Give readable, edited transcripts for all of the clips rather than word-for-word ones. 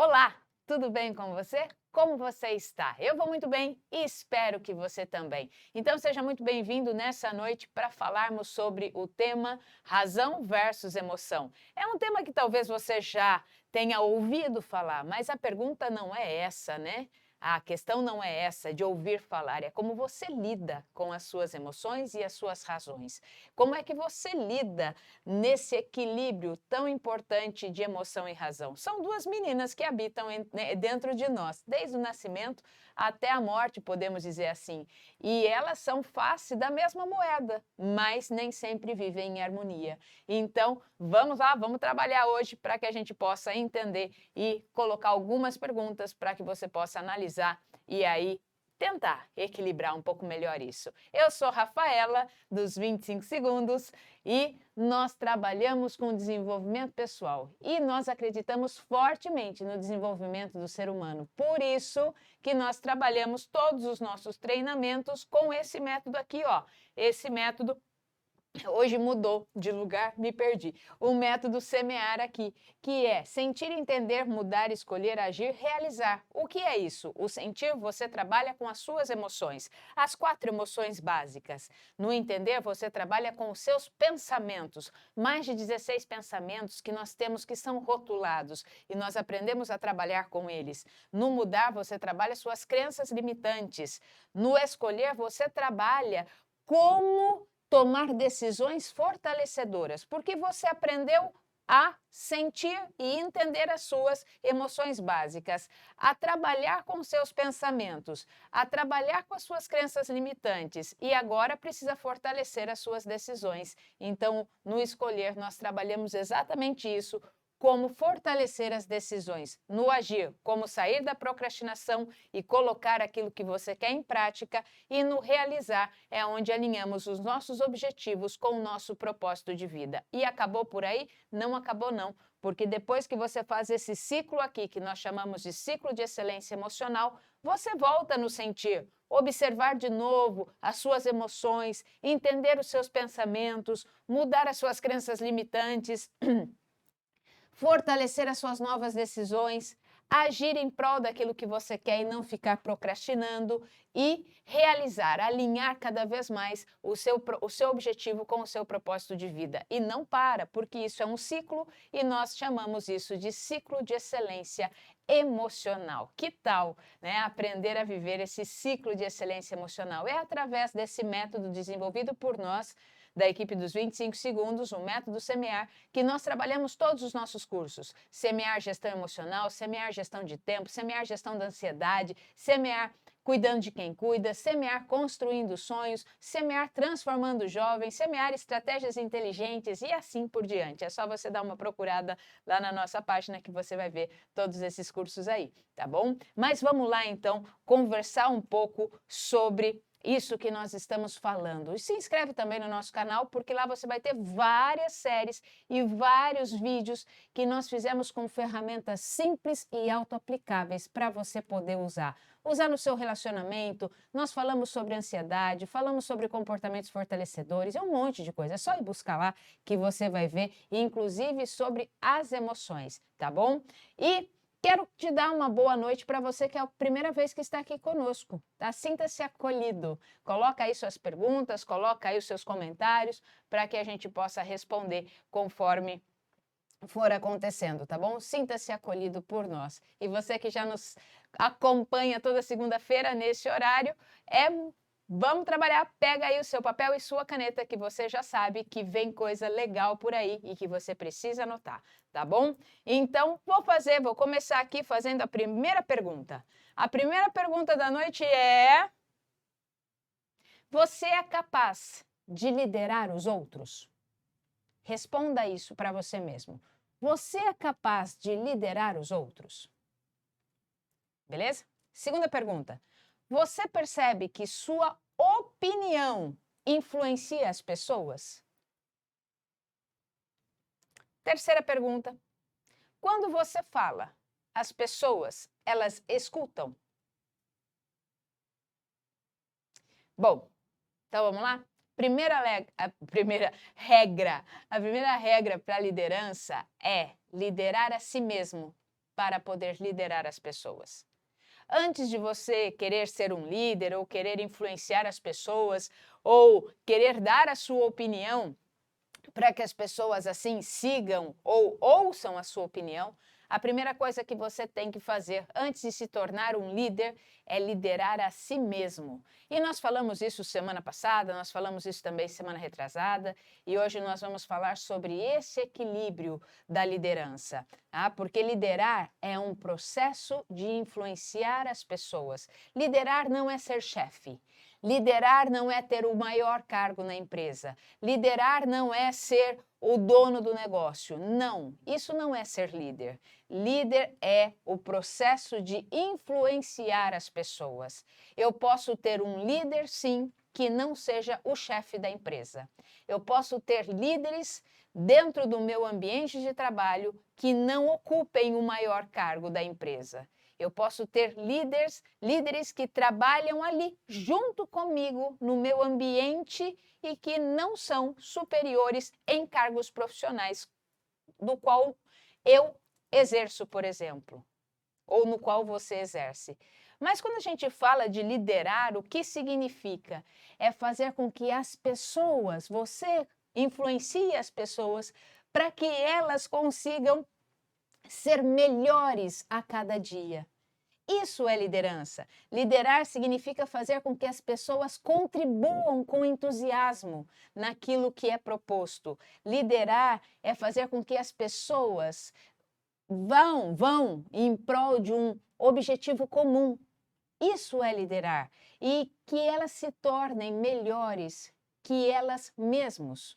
Olá, tudo bem com você? Como você está? Eu vou muito bem e espero que você também. Então seja muito bem-vindo nessa noite para falarmos sobre o tema razão versus emoção. É um tema que talvez você já tenha ouvido falar, mas a pergunta não é essa, né? A questão não é essa de ouvir falar, é como você lida com as suas emoções e as suas razões. Como é que você lida nesse equilíbrio tão importante de emoção e razão? São duas meninas que habitam dentro de nós, desde o nascimento até a morte, podemos dizer assim. E elas são face da mesma moeda, mas nem sempre vivem em harmonia. Então, vamos lá, vamos trabalhar hoje para que a gente possa entender e colocar algumas perguntas para que você possa analisar e aí tentar equilibrar um pouco melhor isso. Eu sou Rafaela, dos 25 segundos, e nós trabalhamos com desenvolvimento pessoal e nós acreditamos fortemente no desenvolvimento do ser humano. Por isso que nós trabalhamos todos os nossos treinamentos com esse método aqui, ó. Esse método hoje mudou de lugar, me perdi. O método semear aqui, que é sentir, entender, mudar, escolher, agir, realizar. O que é isso? O sentir, você trabalha com as suas emoções, as 4 emoções básicas. No entender, você trabalha com os seus pensamentos, mais de 16 pensamentos que nós temos que são rotulados e nós aprendemos a trabalhar com eles. No mudar, você trabalha suas crenças limitantes. No escolher, você trabalha como tomar decisões fortalecedoras, porque você aprendeu a sentir e entender as suas emoções básicas, a trabalhar com seus pensamentos, a trabalhar com as suas crenças limitantes e agora precisa fortalecer as suas decisões. Então, no escolher, nós trabalhamos exatamente isso, como fortalecer as decisões, no agir, como sair da procrastinação e colocar aquilo que você quer em prática, e no realizar é onde alinhamos os nossos objetivos com o nosso propósito de vida. E acabou por aí? Não acabou não, porque depois que você faz esse ciclo aqui, que nós chamamos de ciclo de excelência emocional, você volta no sentir, observar de novo as suas emoções, entender os seus pensamentos, mudar as suas crenças limitantes, fortalecer as suas novas decisões, agir em prol daquilo que você quer e não ficar procrastinando e realizar, alinhar cada vez mais o seu objetivo com o seu propósito de vida. E não para, porque isso é um ciclo e nós chamamos isso de ciclo de excelência emocional. Que tal, né, aprender a viver esse ciclo de excelência emocional? É através desse método desenvolvido por nós, da equipe dos 25 segundos, o método semear, que nós trabalhamos todos os nossos cursos. Semear gestão emocional, semear gestão de tempo, semear gestão da ansiedade, semear cuidando de quem cuida, semear construindo sonhos, semear transformando jovens, semear estratégias inteligentes e assim por diante. É só você dar uma procurada lá na nossa página que você vai ver todos esses cursos aí, tá bom? Mas vamos lá então conversar um pouco sobre isso que nós estamos falando. E se inscreve também no nosso canal, porque lá você vai ter várias séries e vários vídeos que nós fizemos com ferramentas simples e auto-aplicáveis para você poder usar. Usar no seu relacionamento, nós falamos sobre ansiedade, falamos sobre comportamentos fortalecedores, é um monte de coisa. É só ir buscar lá que você vai ver, inclusive sobre as emoções, tá bom? E quero te dar uma boa noite para você que é a primeira vez que está aqui conosco, tá? Sinta-se acolhido. Coloca aí suas perguntas, coloca aí os seus comentários para que a gente possa responder conforme for acontecendo, tá bom? Sinta-se acolhido por nós. E você que já nos acompanha toda segunda-feira nesse horário, vamos trabalhar, pega aí o seu papel e sua caneta, que você já sabe que vem coisa legal por aí e que você precisa anotar, tá bom? Então, vou começar aqui fazendo a primeira pergunta. A primeira pergunta da noite é: você é capaz de liderar os outros? Responda isso para você mesmo. Você é capaz de liderar os outros? Beleza? Segunda pergunta. Você percebe que sua opinião influencia as pessoas? Terceira pergunta. Quando você fala, as pessoas, elas escutam? Bom, então vamos lá? A primeira regra para a liderança é liderar a si mesmo para poder liderar as pessoas. Antes de você querer ser um líder ou querer influenciar as pessoas ou querer dar a sua opinião para que as pessoas assim sigam ou ouçam a sua opinião, a primeira coisa que você tem que fazer antes de se tornar um líder é liderar a si mesmo. E nós falamos isso semana passada, nós falamos isso também semana retrasada, e hoje nós vamos falar sobre esse equilíbrio da liderança, tá? Porque liderar é um processo de influenciar as pessoas. Liderar não é ser chefe. Liderar não é ter o maior cargo na empresa. Liderar não é ser o dono do negócio. Não, isso não é ser líder. Líder é o processo de influenciar as pessoas. Eu posso ter um líder, sim, que não seja o chefe da empresa. Eu posso ter líderes dentro do meu ambiente de trabalho que não ocupem o maior cargo da empresa. Eu posso ter líderes que trabalham ali junto comigo no meu ambiente e que não são superiores em cargos profissionais do qual eu exerço, por exemplo, ou no qual você exerce. Mas quando a gente fala de liderar, o que significa? É fazer com que as pessoas, você influencie as pessoas para que elas consigam ser melhores a cada dia. Isso é liderança. Liderar significa fazer com que as pessoas contribuam com entusiasmo naquilo que é proposto. Liderar é fazer com que as pessoas vão em prol de um objetivo comum. Isso é liderar. E que elas se tornem melhores que elas mesmas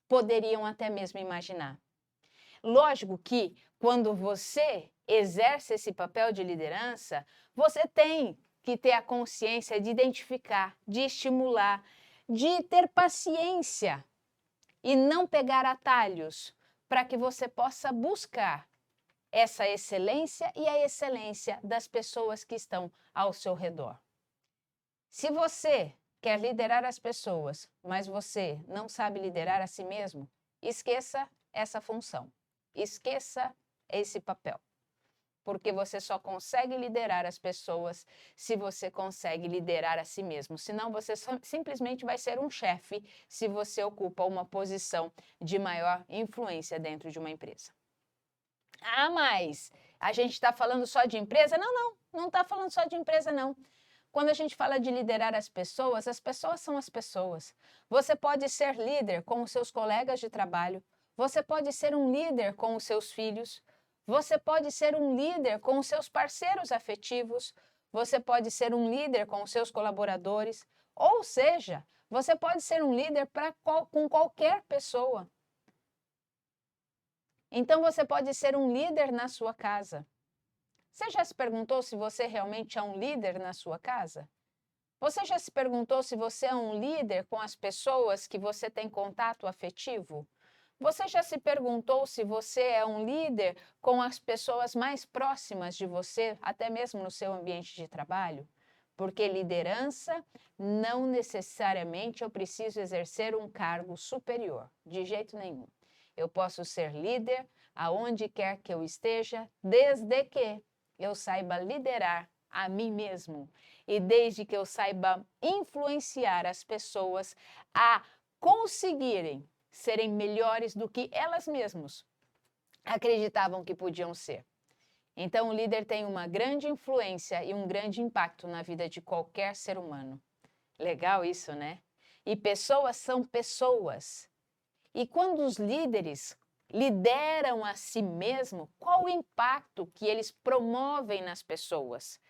poderiam até mesmo imaginar. Lógico que quando você exerce esse papel de liderança, você tem que ter a consciência de identificar, de estimular, de ter paciência e não pegar atalhos para que você possa buscar essa excelência e a excelência das pessoas que estão ao seu redor. Se você quer liderar as pessoas, mas você não sabe liderar a si mesmo, esqueça essa função. Esqueça esse papel, porque você só consegue liderar as pessoas se você consegue liderar a si mesmo. Senão você simplesmente vai ser um chefe se você ocupa uma posição de maior influência dentro de uma empresa. Ah, mas a gente está falando só de empresa? Não está falando só de empresa, não. Quando a gente fala de liderar as pessoas são as pessoas. Você pode ser líder com os seus colegas de trabalho, você pode ser um líder com os seus filhos, você pode ser um líder com os seus parceiros afetivos, você pode ser um líder com os seus colaboradores, ou seja, você pode ser um líder com qualquer pessoa. Então você pode ser um líder na sua casa. Você já se perguntou se você realmente é um líder na sua casa? Você já se perguntou se você é um líder com as pessoas que você tem contato afetivo? Você já se perguntou se você é um líder com as pessoas mais próximas de você, até mesmo no seu ambiente de trabalho? Porque liderança não necessariamente eu preciso exercer um cargo superior, de jeito nenhum. Eu posso ser líder aonde quer que eu esteja, desde que eu saiba liderar a mim mesmo e desde que eu saiba influenciar as pessoas a conseguirem serem melhores do que elas mesmas acreditavam que podiam ser. Então, o líder tem uma grande influência e um grande impacto na vida de qualquer ser humano. Legal isso, né? E pessoas são pessoas. E quando os líderes lideram a si mesmo, qual o impacto que eles promovem nas pessoas?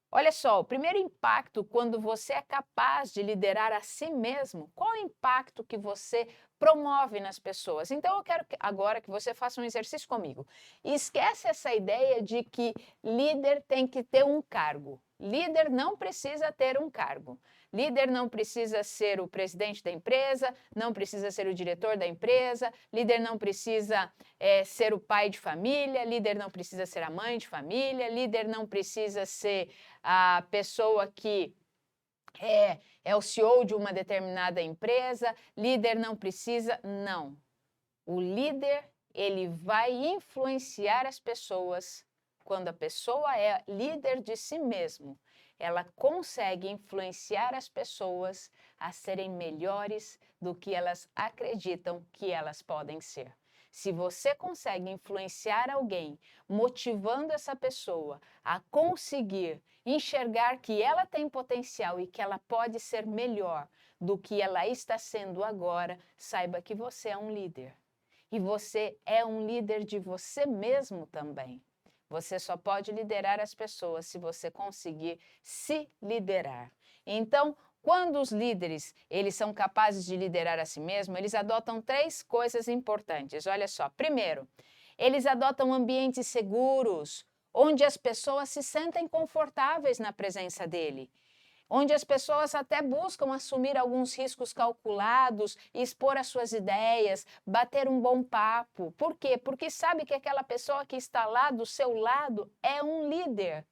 Olha só, o primeiro impacto, quando você é capaz de liderar a si mesmo, qual o impacto que você promove nas pessoas? Então, eu quero agora que você faça um exercício comigo. Esquece essa ideia de que líder tem que ter um cargo. Líder não precisa ter um cargo. Líder não precisa ser o presidente da empresa, não precisa ser o diretor da empresa, líder não precisa ser o pai de família, líder não precisa ser a mãe de família, líder não precisa ser a pessoa que é o CEO de uma determinada empresa, líder não precisa, não. O líder, ele vai influenciar as pessoas quando a pessoa é líder de si mesmo, ela consegue influenciar as pessoas a serem melhores do que elas acreditam que elas podem ser. Se você consegue influenciar alguém, motivando essa pessoa a conseguir enxergar que ela tem potencial e que ela pode ser melhor do que ela está sendo agora, saiba que você é um líder. E você é um líder de você mesmo também. Você só pode liderar as pessoas se você conseguir se liderar. Então, quando os líderes eles são capazes de liderar a si mesmos, eles adotam 3 coisas importantes. Olha só, primeiro, eles adotam ambientes seguros, onde as pessoas se sentem confortáveis na presença dele, onde as pessoas até buscam assumir alguns riscos calculados, expor as suas ideias, bater um bom papo. Por quê? Porque sabe que aquela pessoa que está lá do seu lado é um líder.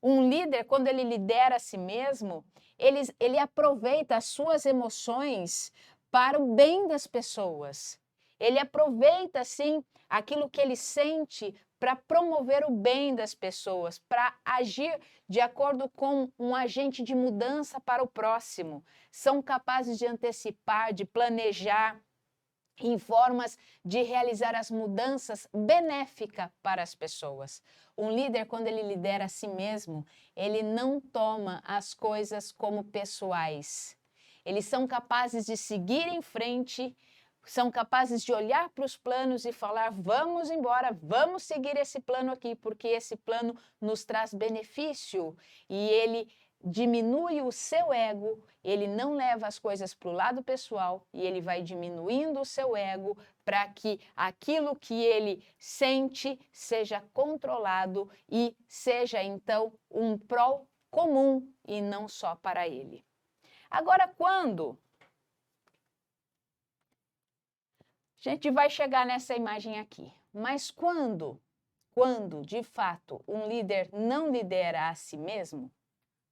Um líder, quando ele lidera a si mesmo, ele aproveita as suas emoções para o bem das pessoas. Ele aproveita, sim, aquilo que ele sente para promover o bem das pessoas, para agir de acordo com um agente de mudança para o próximo. São capazes de antecipar, de planejar em formas de realizar as mudanças benéficas para as pessoas. Um líder, quando ele lidera a si mesmo, ele não toma as coisas como pessoais. Eles são capazes de seguir em frente, são capazes de olhar para os planos e falar: vamos embora, vamos seguir esse plano aqui, porque esse plano nos traz benefício. E ele diminui o seu ego, ele não leva as coisas para o lado pessoal e ele vai diminuindo o seu ego para que aquilo que ele sente seja controlado e seja então um prol comum e não só para ele. Agora, quando a gente vai chegar nessa imagem aqui, mas quando de fato um líder não lidera a si mesmo,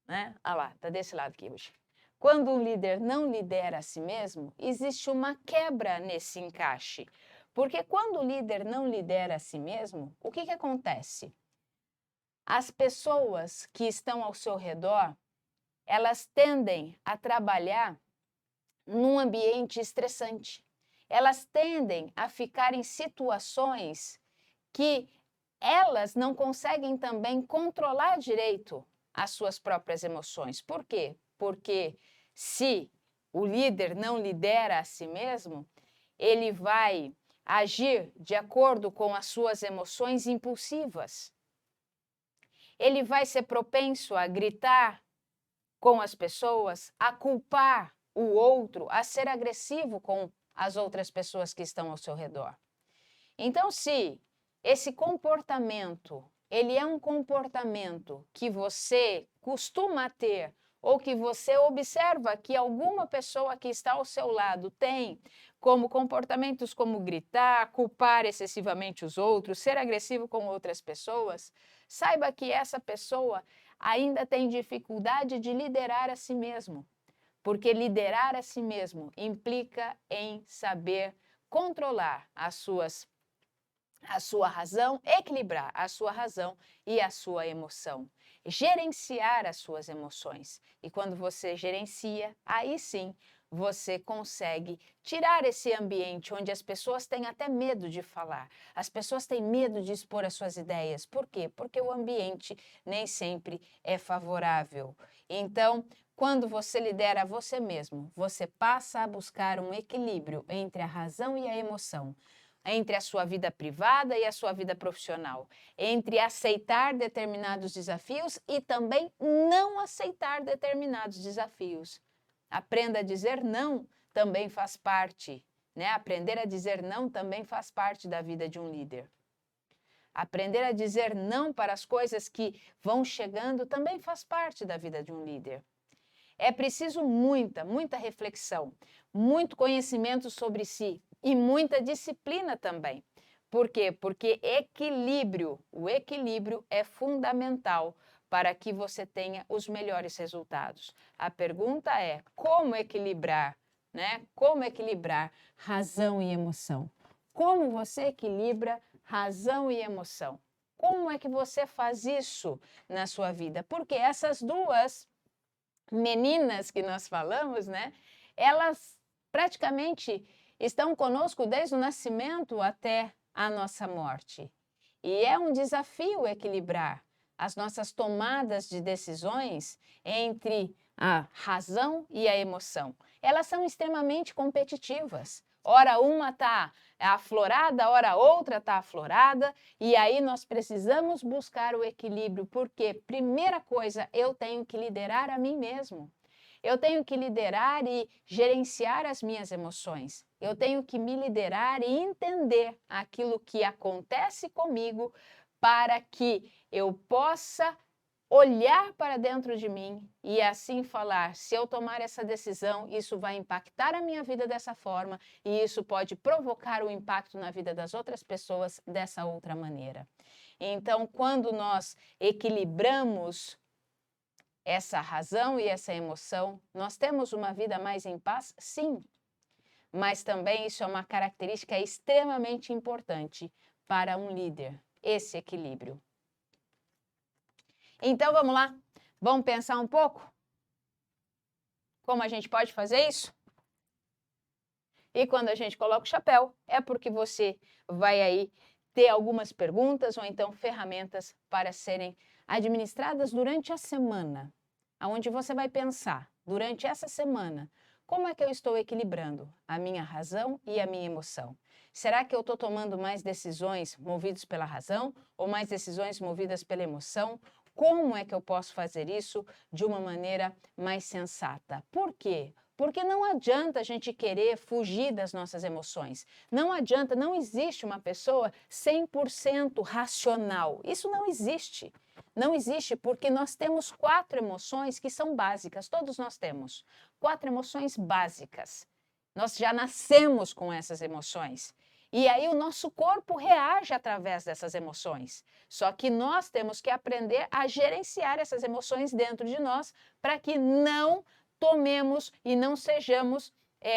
né? Ah lá, tá desse lado aqui hoje. Quando um líder não lidera a si mesmo, existe uma quebra nesse encaixe. Porque quando o líder não lidera a si mesmo, o que acontece? As pessoas que estão ao seu redor, elas tendem a trabalhar num ambiente estressante. Elas tendem a ficar em situações que elas não conseguem também controlar direito as suas próprias emoções. Por quê? Porque se o líder não lidera a si mesmo, ele vai agir de acordo com as suas emoções impulsivas. Ele vai ser propenso a gritar com as pessoas, a culpar o outro, a ser agressivo com as outras pessoas que estão ao seu redor. Então, se esse comportamento, ele é um comportamento que você costuma ter ou que você observa que alguma pessoa que está ao seu lado tem, como comportamentos como gritar, culpar excessivamente os outros, ser agressivo com outras pessoas, saiba que essa pessoa ainda tem dificuldade de liderar a si mesmo, porque liderar a si mesmo implica em saber controlar a sua razão, equilibrar a sua razão e a sua emoção, gerenciar as suas emoções. E quando você gerencia, aí sim você consegue tirar esse ambiente onde as pessoas têm até medo de falar, as pessoas têm medo de expor as suas ideias. Por quê? Porque o ambiente nem sempre é favorável. Então, quando você lidera você mesmo, você passa a buscar um equilíbrio entre a razão e a emoção, entre a sua vida privada e a sua vida profissional, entre aceitar determinados desafios e também não aceitar determinados desafios. Aprenda a dizer não também faz parte, né? Aprender a dizer não também faz parte da vida de um líder. Aprender a dizer não para as coisas que vão chegando também faz parte da vida de um líder. É preciso muita reflexão, muito conhecimento sobre si e muita disciplina também. Por quê? Porque o equilíbrio é fundamental para que você tenha os melhores resultados. A pergunta é: como equilibrar, né? Como equilibrar razão e emoção? Como você equilibra razão e emoção. Como é que você faz isso na sua vida? Porque essas duas meninas que nós falamos, né? Elas praticamente estão conosco desde o nascimento até a nossa morte. E é um desafio equilibrar as nossas tomadas de decisões entre a razão e a emoção. Elas são extremamente competitivas. Ora uma está aflorada, ora outra está aflorada, e aí nós precisamos buscar o equilíbrio, porque, primeira coisa, eu tenho que liderar a mim mesmo. Eu tenho que liderar e gerenciar as minhas emoções. Eu tenho que me liderar e entender aquilo que acontece comigo para que eu possa olhar para dentro de mim e assim falar: se eu tomar essa decisão, isso vai impactar a minha vida dessa forma e isso pode provocar um impacto na vida das outras pessoas dessa outra maneira. Então, quando nós equilibramos essa razão e essa emoção, nós temos uma vida mais em paz? Sim. Mas também isso é uma característica extremamente importante para um líder, esse equilíbrio. Então vamos lá, vamos pensar um pouco? Como a gente pode fazer isso? E quando a gente coloca o chapéu, é porque você vai aí ter algumas perguntas ou então ferramentas para serem administradas durante a semana, onde você vai pensar, durante essa semana, como é que eu estou equilibrando a minha razão e a minha emoção? Será que eu estou tomando mais decisões movidas pela razão ou mais decisões movidas pela emoção? Como é que eu posso fazer isso de uma maneira mais sensata? Por quê? Porque não adianta a gente querer fugir das nossas emoções. Não adianta, não existe uma pessoa 100% racional. Isso não existe. Não existe porque nós temos 4 emoções que são básicas, todos nós temos. 4 emoções básicas. Nós já nascemos com essas emoções. E aí o nosso corpo reage através dessas emoções. Só que nós temos que aprender a gerenciar essas emoções dentro de nós para que não tomemos e não sejamos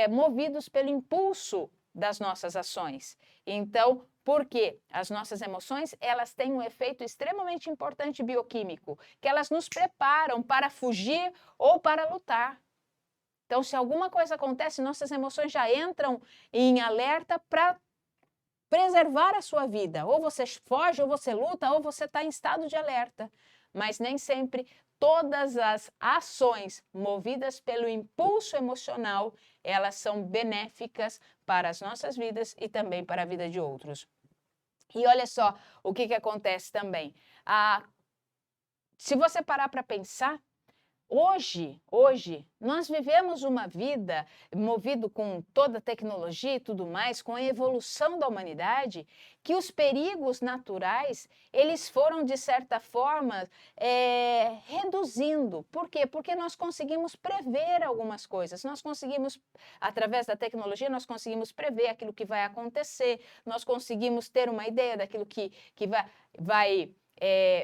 movidos pelo impulso das nossas ações. Então, por quê? As nossas emoções, elas têm um efeito extremamente importante bioquímico, que elas nos preparam para fugir ou para lutar. Então, se alguma coisa acontece, nossas emoções já entram em alerta para preservar a sua vida. Ou você foge, ou você luta, ou você está em estado de alerta. Mas nem sempre todas as ações movidas pelo impulso emocional, elas são benéficas para as nossas vidas e também para a vida de outros. E olha só o que acontece também. Se você parar para pensar, Hoje, nós vivemos uma vida movido com toda a tecnologia e tudo mais, com a evolução da humanidade, que os perigos naturais, eles foram, de certa forma, reduzindo. Por quê? Porque nós conseguimos prever algumas coisas. Nós conseguimos, através da tecnologia, nós conseguimos prever aquilo que vai acontecer, nós conseguimos ter uma ideia daquilo que vai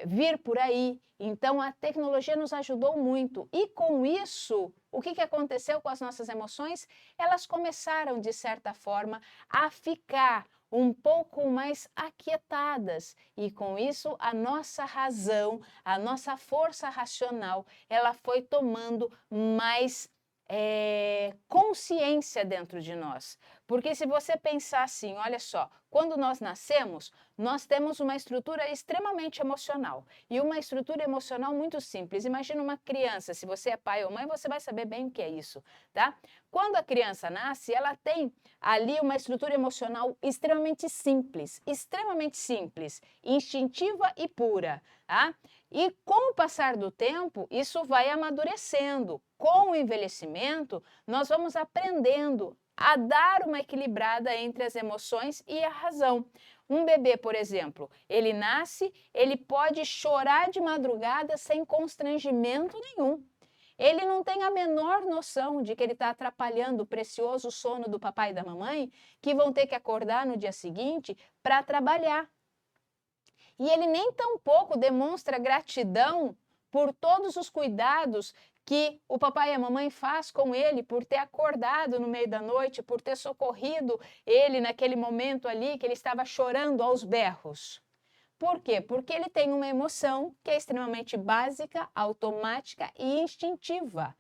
vir por aí. Então, a tecnologia nos ajudou muito. E com isso, o que aconteceu com as nossas emoções? Elas começaram, de certa forma, a ficar um pouco mais aquietadas. E com isso, a nossa razão, a nossa força racional, ela foi tomando mais consciência dentro de nós. Porque se você pensar assim, olha só, quando nós nascemos, nós temos uma estrutura extremamente emocional. E uma estrutura emocional muito simples. Imagina uma criança, se você é pai ou mãe, você vai saber bem o que é isso, tá? Quando a criança nasce, ela tem ali uma estrutura emocional extremamente simples, instintiva e pura, tá? E com o passar do tempo, isso vai amadurecendo. Com o envelhecimento, nós vamos aprendendo a dar uma equilibrada entre as emoções e a razão. Um bebê, por exemplo, ele nasce, ele pode chorar de madrugada sem constrangimento nenhum. Ele não tem a menor noção de que ele está atrapalhando o precioso sono do papai e da mamãe, que vão ter que acordar no dia seguinte para trabalhar. E ele nem tampouco demonstra gratidão por todos os cuidados que o papai e a mamãe faz com ele por ter acordado no meio da noite, por ter socorrido ele naquele momento ali que ele estava chorando aos berros. Por quê? Porque ele tem uma emoção que é extremamente básica, automática e instintiva.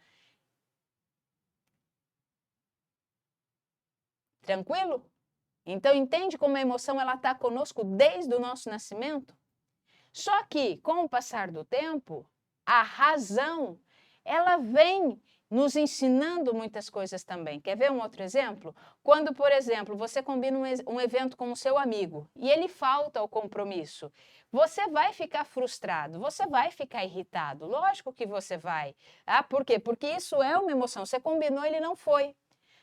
Tranquilo? Então, entende como a emoção está conosco desde o nosso nascimento? Só que, com o passar do tempo, a razão, ela vem nos ensinando muitas coisas também. Quer ver um outro exemplo? Quando, por exemplo, você combina um evento com o seu amigo e ele falta ao compromisso, você vai ficar frustrado, você vai ficar irritado. Lógico que você vai. Ah, por quê? Porque isso é uma emoção. Você combinou, ele não foi.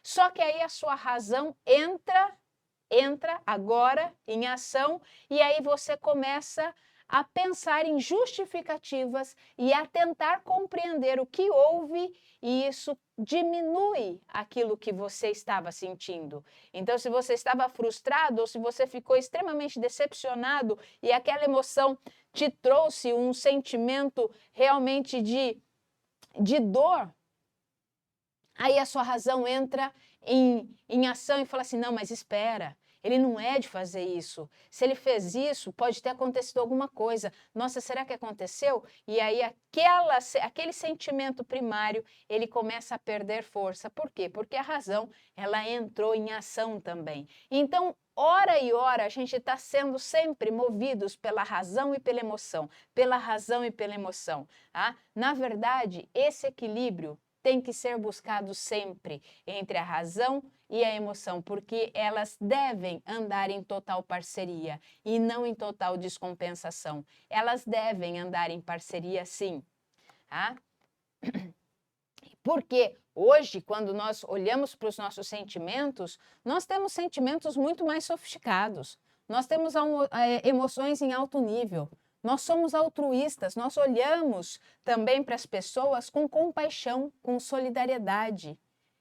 Só que aí a sua razão entra agora em ação e aí você começa a pensar em justificativas e a tentar compreender o que houve e isso diminui aquilo que você estava sentindo. Então, se você estava frustrado ou se você ficou extremamente decepcionado e aquela emoção te trouxe um sentimento realmente de dor, aí a sua razão entra em ação e fala assim, não, mas espera, ele não é de fazer isso. Se ele fez isso, pode ter acontecido alguma coisa. Nossa, será que aconteceu? E aí aquele sentimento primário, ele começa a perder força. Por quê? Porque a razão, ela entrou em ação também. Então, hora e hora, a gente está sendo sempre movidos pela razão e pela emoção. Pela razão e pela emoção. Tá? Na verdade, esse equilíbrio tem que ser buscado sempre entre a razão e a emoção, porque elas devem andar em total parceria e não em total descompensação. Elas devem andar em parceria, sim. Tá? Porque hoje, quando nós olhamos para os nossos sentimentos, nós temos sentimentos muito mais sofisticados. Nós temos emoções em alto nível. Nós somos altruístas, nós olhamos também para as pessoas com compaixão, com solidariedade.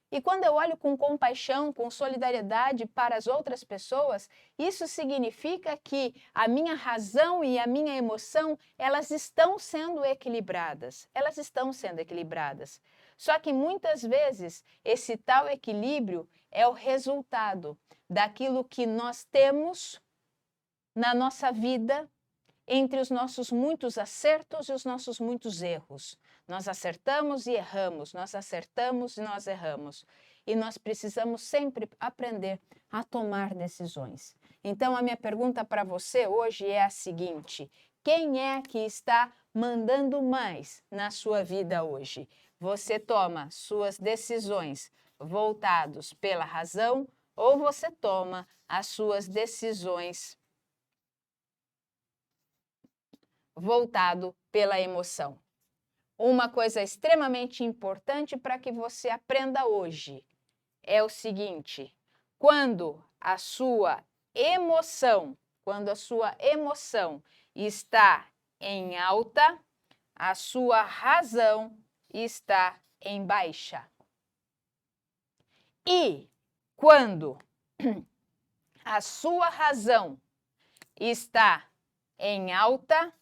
E quando eu olho com compaixão, com solidariedade para as outras pessoas, isso significa que a minha razão e a minha emoção, elas estão sendo equilibradas. Elas estão sendo equilibradas. Só que muitas vezes esse tal equilíbrio é o resultado daquilo que nós temos na nossa vida entre os nossos muitos acertos e os nossos muitos erros. Nós acertamos e erramos, nós acertamos e nós erramos. E nós precisamos sempre aprender a tomar decisões. Então, a minha pergunta para você hoje é a seguinte: quem é que está mandando mais na sua vida hoje? Você toma suas decisões voltados pela razão ou você toma as suas decisões voltado pela emoção? Uma coisa extremamente importante para que você aprenda hoje é o seguinte: quando a sua emoção está em alta, a sua razão está em baixa. E quando a sua razão está em alta,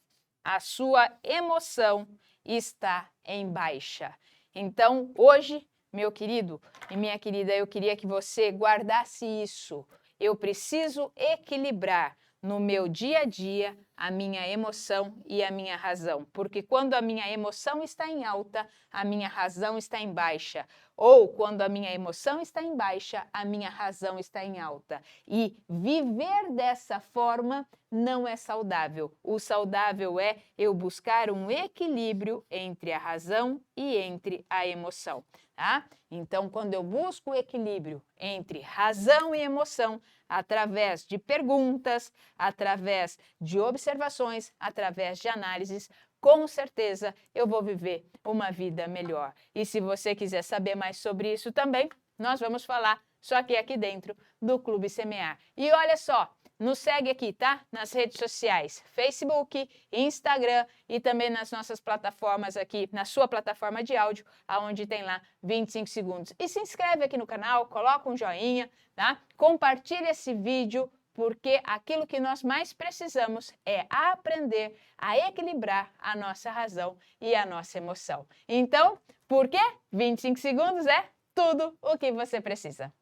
a sua emoção está em baixa. Então, hoje, meu querido e minha querida, eu queria que você guardasse isso. Eu preciso equilibrar no meu dia a dia a minha emoção e a minha razão, porque quando a minha emoção está em alta, a minha razão está em baixa. Ou quando a minha emoção está em baixa, a minha razão está em alta. E viver dessa forma não é saudável. O saudável é eu buscar um equilíbrio entre a razão e entre a emoção, tá? Então, quando eu busco o equilíbrio entre razão e emoção, através de perguntas, através de observações, através de análises, com certeza eu vou viver uma vida melhor. E se você quiser saber mais sobre isso também, nós vamos falar só que aqui dentro do Clube Semear. E olha só, nos segue aqui, tá? Nas redes sociais, Facebook, Instagram e também nas nossas plataformas aqui, na sua plataforma de áudio, aonde tem lá 25 segundos. E se inscreve aqui no canal, coloca um joinha, tá? Compartilha esse vídeo porque aquilo que nós mais precisamos é aprender a equilibrar a nossa razão e a nossa emoção. Então, por quê? 25 segundos é tudo o que você precisa.